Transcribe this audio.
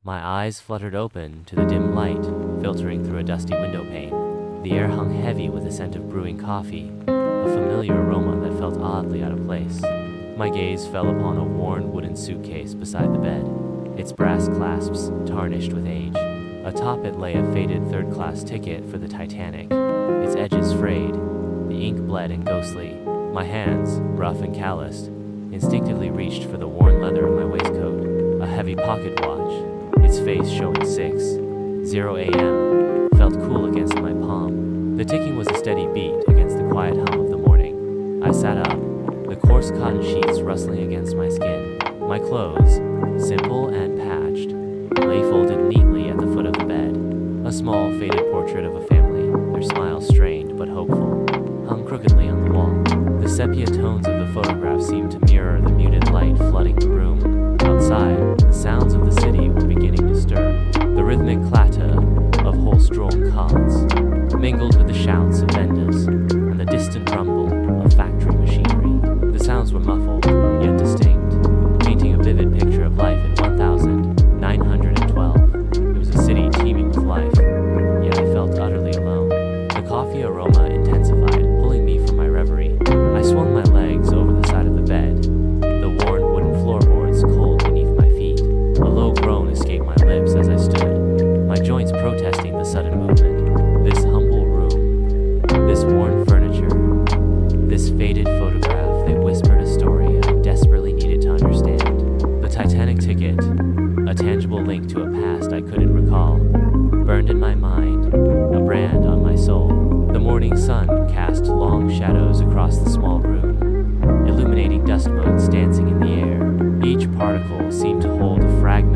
My eyes fluttered open to the dim light filtering through a dusty window pane. The air hung heavy with the scent of brewing coffee, a familiar aroma that felt oddly out of place. My gaze fell upon a worn wooden suitcase beside the bed, its brass clasps tarnished with age. Atop it lay a faded third-class ticket for the Titanic, its edges frayed, the ink bled and ghostly. My hands, rough and calloused, instinctively reached for the worn leather of my waistcoat, a heavy pocket watch, its face showing 6:00 a.m., felt cool against my palm. The ticking was a steady beat against the quiet hum of the morning. I sat up, the coarse cotton sheets rustling against my skin. My clothes, simple and patched, lay folded neatly at the foot of the bed. A small, faded portrait of a family, their smiles strained but hopeful, hung crookedly on the wall. The sepia tones of the photograph seemed to mirror the muted light flooding the room. Outside, the sounds of the city were beginning to stir. The rhythmic clatter of horse-drawn carts mingled with the shouts of vendors and the distant rumble of factory machinery. The sounds were muffled, yet distinct, painting a vivid picture of life in 1912. It was a city teeming with life, yet I felt utterly alone. The coffee aroma intensified, pulling me from my reverie. I swung my legs over the side of the bed, the worn wooden floorboards cold beneath my feet. A low groan escaped my lips as I stood, my joints protesting the sudden movement. This humble room, this worn furniture, this faded photograph, they whispered a story I desperately needed to understand. The Titanic ticket, a tangible link to a past I couldn't recall, burned in my mind, a brand on my soul. The morning sun cast long shadows across the small room, illuminating dust motes dancing in the air. Each particle seemed to hold a fragment